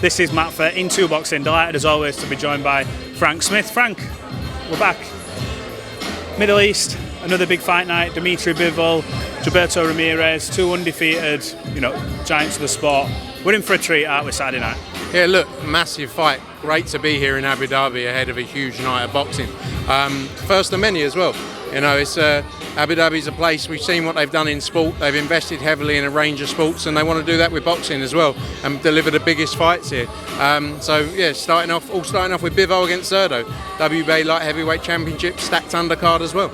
This is Matt for Into Boxing. Delighted as always to be joined by Frank Smith. Frank, we're back. Middle East, another big fight night. Dmitry Bivol, Gilberto Ramirez, two undefeated, giants of the sport. We're in for a treat, aren't we, Saturday night? Yeah, look, massive fight. Great to be here in Abu Dhabi ahead of a huge night of boxing. First of many as well. It's Abu Dhabi's a place, we've seen what they've done in sport. They've invested heavily in a range of sports, and they want to do that with boxing as well and deliver the biggest fights here. Starting off with Bivol against Serrano, WBA Light Heavyweight Championship, stacked undercard as well.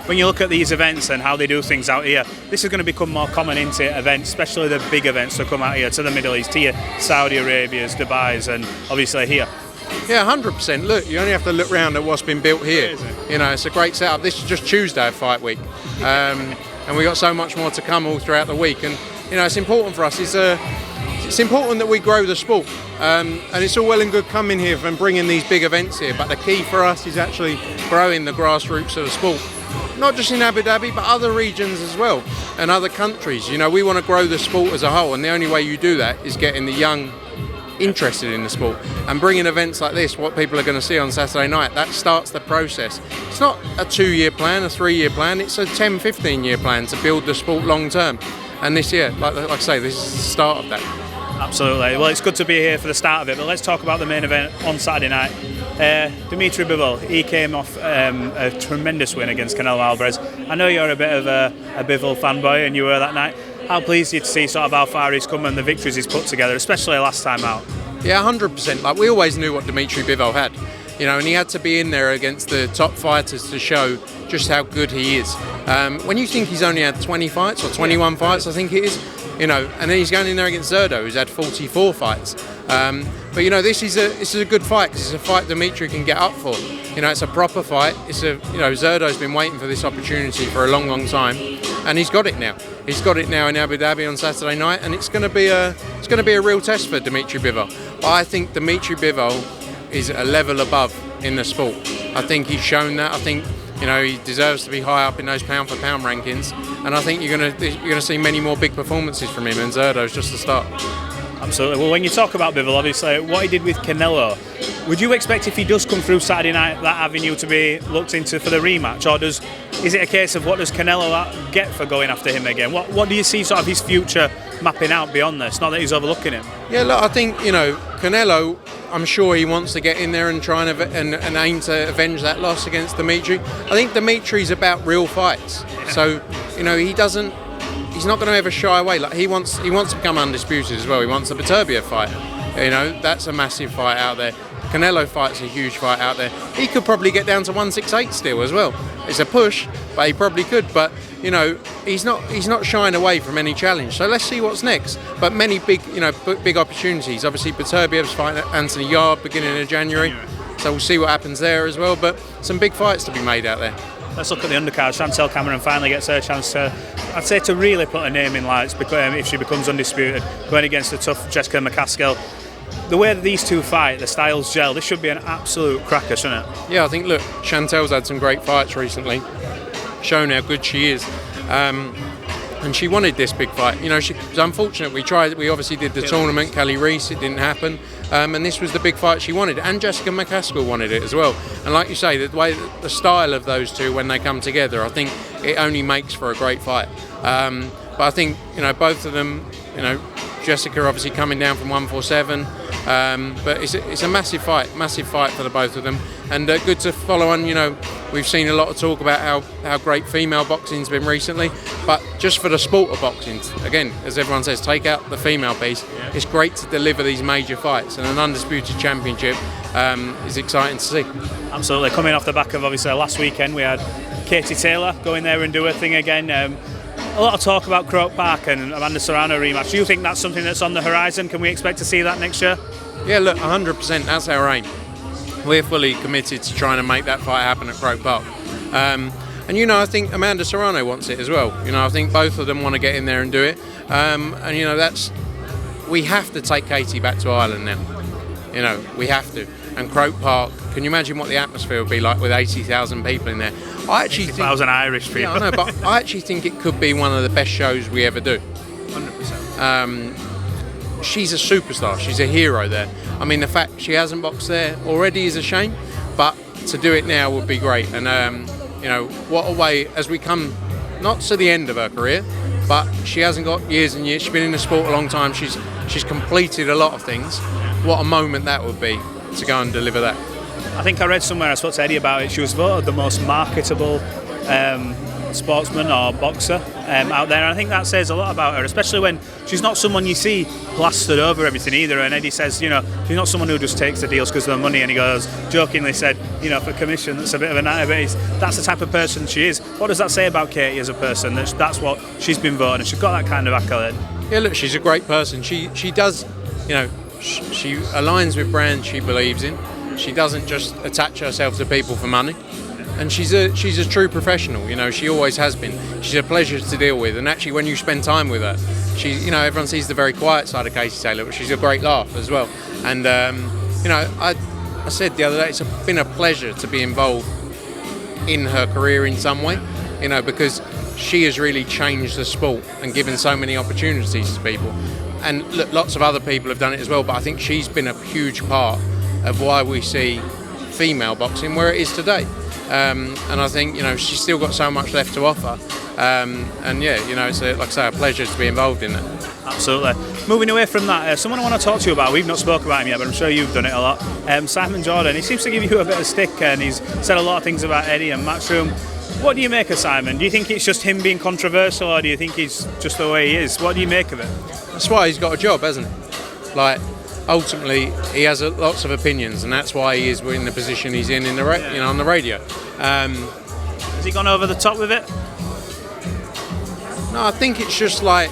When you look at these events and how they do things out here, this is going to become more common into events, especially the big events that come out here to the Middle East, to your Saudi Arabia's, Dubai's, and obviously here. Yeah, 100%. Look, you only have to look around at what's been built here. It's a great setup. This is just Tuesday of fight week, and we've got so much more to come all throughout the week. And it's important for us. It's important that we grow the sport, and it's all well and good coming here and bringing these big events here. But the key for us is actually growing the grassroots of the sport, not just in Abu Dhabi, but other regions as well and other countries. We want to grow the sport as a whole, and the only way you do that is getting the young interested in the sport and bringing events like this, what people are going to see on Saturday night. That starts the process. It's not a 2-year plan, a 3-year plan, it's a 10-15-year plan to build the sport long term. And this year, like I say, this is the start of that. Absolutely. Well, it's good to be here for the start of it, but let's talk about the main event on Saturday night. Dmitry Bivol, he came off a tremendous win against Canelo Alvarez. I know you're a bit of a Bivol fanboy, and you were that night. How pleased are you to see sort of how far he's come and the victories he's put together, especially last time out? Yeah, 100%. Like, we always knew what Dmitry Bivol had, and he had to be in there against the top fighters to show just how good he is. When you think he's only had 20 fights or 21 fights, I think it is, and then he's going in there against Serrano, who's had 44 fights. This is a good fight because it's a fight Dmitry can get up for. It's a proper fight. Serrano's been waiting for this opportunity for a long, long time, and he's got it now. He's got it now in Abu Dhabi on Saturday night, and it's going to be a real test for Dmitry Bivol. But I think Dmitry Bivol is a level above in the sport. I think he's shown that. I think he deserves to be high up in those pound for pound rankings, and I think you're going to see many more big performances from him. And Serrano's just the start. Absolutely. Well, when you talk about Bivol, obviously, what he did with Canelo, would you expect if he does come through Saturday night that avenue to be looked into for the rematch, or is it a case of what does Canelo get for going after him again? What do you see sort of his future mapping out beyond this? Not that he's overlooking him. Yeah, look, I think Canelo, I'm sure he wants to get in there and try and aim to avenge that loss against Dimitri. I think Dimitri's about real fights, so he's not going to ever shy away. Like, he wants to become undisputed as well. He wants the Beterbiev fight. That's a massive fight out there. Canelo fight's a huge fight out there. He could probably get down to 168 still as well. It's a push, but he probably could. But he's not shying away from any challenge. So let's see what's next. But many big opportunities. Obviously, Beterbiev's fighting Anthony Yarde beginning of January. So we'll see what happens there as well. But some big fights to be made out there. Let's look at the undercard. Chantelle Cameron finally gets her chance to really put her name in lights if she becomes undisputed, going against the tough Jessica McCaskill. The way that these two fight, the styles gel, this should be an absolute cracker, shouldn't it? Yeah, I think, look, Chantelle's had some great fights recently, shown how good she is. And she wanted this big fight. She was unfortunate. We obviously did the tournament, Kelly Reese, it didn't happen. And this was the big fight she wanted. And Jessica McCaskill wanted it as well. And like you say, the style of those two when they come together, I think it only makes for a great fight. But I think, both of them, Jessica obviously coming down from 147. But it's a massive fight for the both of them. And good to follow on, we've seen a lot of talk about how great female boxing's been recently, but just for the sport of boxing, again, as everyone says, take out the female piece. Yeah. It's great to deliver these major fights, and an undisputed championship is exciting to see. Absolutely. Coming off the back of obviously last weekend, we had Katie Taylor go in there and do her thing again. A lot of talk about Croke Park and Amanda Serrano rematch. Do you think that's something that's on the horizon? Can we expect to see that next year? Yeah, look, 100%. That's our aim. We're fully committed to trying to make that fight happen at Croke Park. And I think Amanda Serrano wants it as well. I think both of them want to get in there and do it. We have to take Katie back to Ireland now. We have to. And Croke Park, can you imagine what the atmosphere would be like with 80,000 people in there? I actually 80,000 Irish people. Yeah, I know, but I actually think it could be one of the best shows we ever do. 100%. she's a superstar. She's a hero there. I mean, the fact she hasn't boxed there already is a shame, but to do it now would be great. And what a way as we come not to the end of her career, but she hasn't got years and years. She's been in the sport a long time. She's completed a lot of things. What a moment that would be to go and deliver that. I think I read somewhere, I spoke to Eddie about it, she was voted the most marketable sportsman or boxer out there, and I think that says a lot about her, especially when she's not someone you see plastered over everything either. And Eddie says, she's not someone who just takes the deals because of the money, and he goes, jokingly said, for commission, that's a bit of a nightmare, but that's the type of person she is. What does that say about Katie as a person? That's what she's been voted, and she's got that kind of accolade. Yeah, look, she's a great person. She does, she aligns with brands she believes in. She doesn't just attach herself to people for money. And she's a true professional, she always has been. She's a pleasure to deal with, and actually when you spend time with her, everyone sees the very quiet side of Katie Taylor, but she's a great laugh as well. And I said the other day, it's been a pleasure to be involved in her career in some way, because she has really changed the sport and given so many opportunities to people. And look, lots of other people have done it as well, but I think she's been a huge part of why we see female boxing where it is today. And I think she's still got so much left to offer, and it's like I say, a pleasure to be involved in it. Absolutely. Moving away from that, someone I want to talk to you about, we've not spoken about him yet, but I'm sure you've done it a lot. Simon Jordan, he seems to give you a bit of stick, and he's said a lot of things about Eddie and Matchroom. What do you make of Simon? Do you think it's just him being controversial, or do you think he's just the way he is? What do you make of it? That's why he's got a job, hasn't he? Like, ultimately, he has lots of opinions, and that's why he is in the position he's in the on the radio. Has he gone over the top with it? No, I think it's just like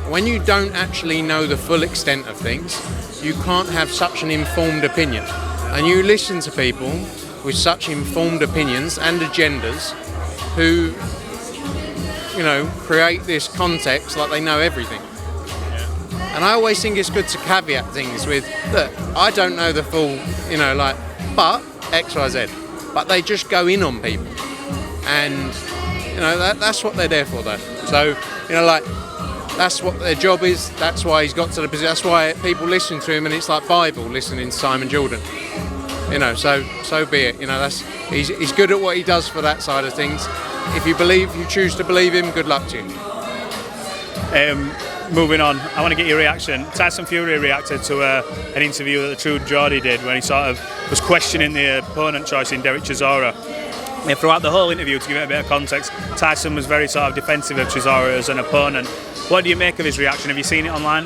when you don't actually know the full extent of things, you can't have such an informed opinion. And you listen to people with such informed opinions and agendas who, create this context like they know everything. And I always think it's good to caveat things with, look, I don't know the full, but X, Y, Z. But they just go in on people. And, that's what they're there for, though. So, that's what their job is. That's why he's got to the position. That's why people listen to him, and it's like Bivol listening to Simon Jordan. So be it. He's good at what he does for that side of things. If you choose to believe him, good luck to you. Moving on, I want to get your reaction. Tyson Fury reacted to an interview that the True Geordie did when he sort of was questioning the opponent choice in Derek Chisora. And throughout the whole interview, to give it a bit of context, Tyson was very sort of defensive of Chisora as an opponent. What do you make of his reaction? Have you seen it online?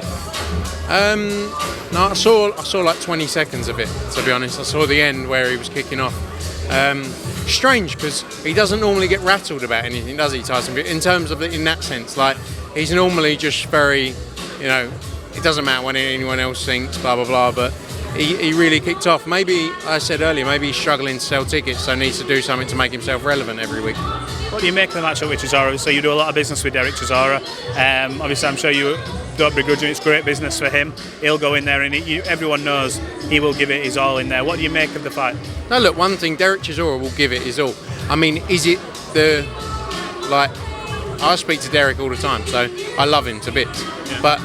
No, I saw like 20 seconds of it, to be honest. I saw the end where he was kicking off. Strange, because he doesn't normally get rattled about anything, does he, Tyson? In terms of in that sense, like, he's normally just very, it doesn't matter what anyone else thinks, blah, blah, blah, but he really kicked off. Maybe, I said earlier, maybe he's struggling to sell tickets, so needs to do something to make himself relevant every week. What do you make of the matchup with Chisora? So you do a lot of business with Derek Chisora. Obviously, I'm sure you don't begrudge him. It's great business for him. He'll go in there, and everyone knows he will give it his all in there. What do you make of the fight? No, look, one thing, Derek Chisora will give it his all. I mean, is it I speak to Derek all the time, so I love him to bits. Yeah. But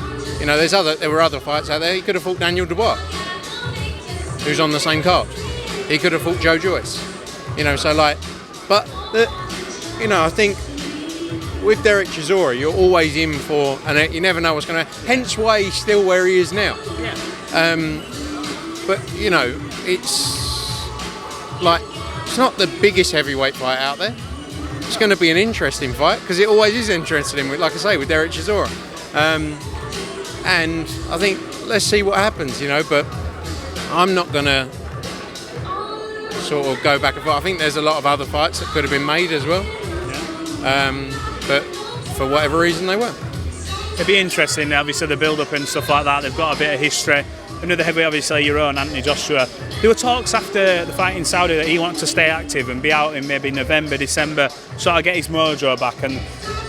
there were other fights out there. He could have fought Daniel Dubois, who's on the same card. He could have fought Joe Joyce. I think with Derek Chisora, you're always in for, and you never know what's going to. Hence why he's still where he is now. Yeah. It's not the biggest heavyweight fight out there. It's going to be an interesting fight because it always is interesting, like I say, with Derek Chisora. And I think let's see what happens, but I'm not going to sort of go back and forth. I think there's a lot of other fights that could have been made as well. Yeah. But for whatever reason they weren't. It'd be interesting, obviously, the build-up and stuff like that. They've got a bit of history. Another heavyweight, obviously, your own, Anthony Joshua. There were talks after the fight in Saudi that he wanted to stay active and be out in maybe November, December, sort of get his mojo back. And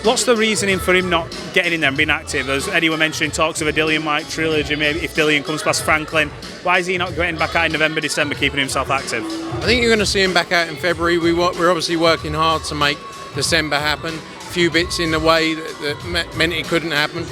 what's the reasoning for him not getting in there and being active? As Eddie were mentioning, talks of a Dillian-Mike trilogy, maybe if Dillian comes past Franklin. Why is he not getting back out in November, December, keeping himself active? I think you're going to see him back out in February. We're obviously working hard to make December happen. few bits in the way that meant it couldn't happen.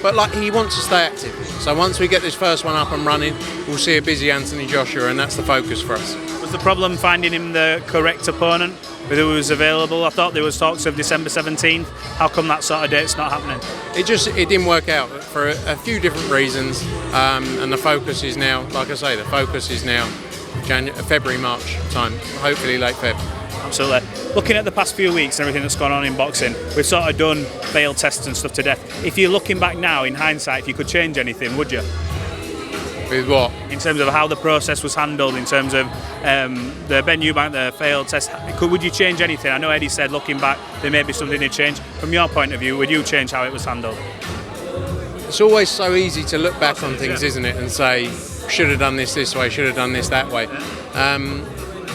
But like, he wants to stay active. So once we get this first one up and running, we'll see a busy Anthony Joshua, and that's the focus for us. Was the problem finding him the correct opponent who was available? I thought there was talks of December 17th. How come that sort of date's not happening? It didn't work out for a few different reasons, and the focus is now, like I say, February, March time, hopefully late Feb. Absolutely. Looking at the past few weeks and everything that's gone on in boxing, we've sort of done failed tests and stuff to death. If you're looking back now in hindsight, if you could change anything, would you? With what? In terms of how the process was handled, in terms of the Ben Eubank, the failed test, would you change anything? I know Eddie said looking back there may be something to change. From your point of view, would you change how it was handled? It's always so easy to look back on things, isn't it, and say, should have done this way, should have done this that way.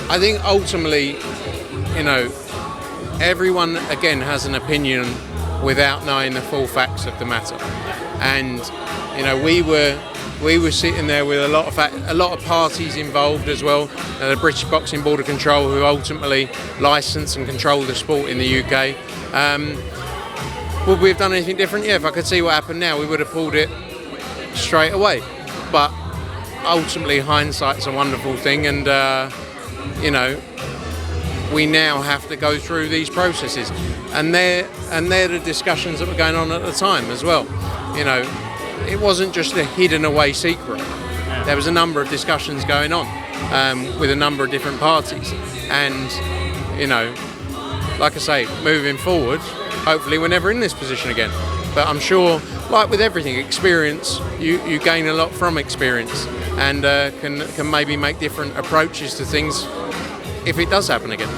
I think ultimately, everyone again has an opinion without knowing the full facts of the matter. And we were sitting there with a lot of parties involved as well. The British Boxing Board of Control, who ultimately license and control the sport in the UK. Would we have done anything different? Yeah, if I could see what happened now, we would have pulled it straight away. But ultimately, hindsight's a wonderful thing, and we now have to go through these processes, and they're the discussions that were going on at the time as well. It wasn't just a hidden away secret. There was a number of discussions going on with a number of different parties, and like I say, moving forward, hopefully we're never in this position again. But I'm sure, like with everything, experience, you gain a lot from experience, and can maybe make different approaches to things if it does happen again.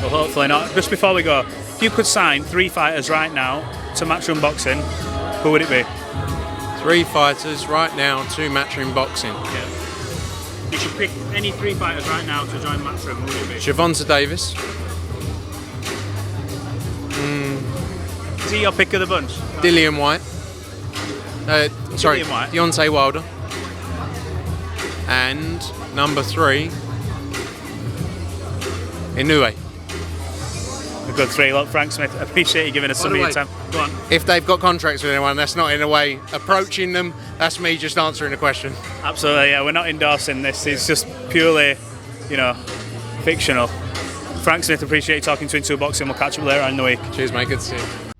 Well, hopefully not. Just before we go, if you could sign 3 fighters right now to Matchroom Boxing, who would it be? 3 fighters right now to Matchroom Boxing. Yeah. You should pick any 3 fighters right now to join Matchroom. Who would it be? Gervonta Davis. Is he your pick of the bunch? Dillian White. Dillian White. Deontay Wilder. And number 3, Inoue. A good 3. Look, Frank Smith, appreciate you giving us some of your time. Go on. If they've got contracts with anyone, that's not in a way approaching them. That's me just answering a question. Absolutely, yeah. We're not endorsing this. It's just purely, fictional. Frank Smith, appreciate you talking to Into Boxing. We'll catch up later on in the week. Cheers, mate. Good to see you.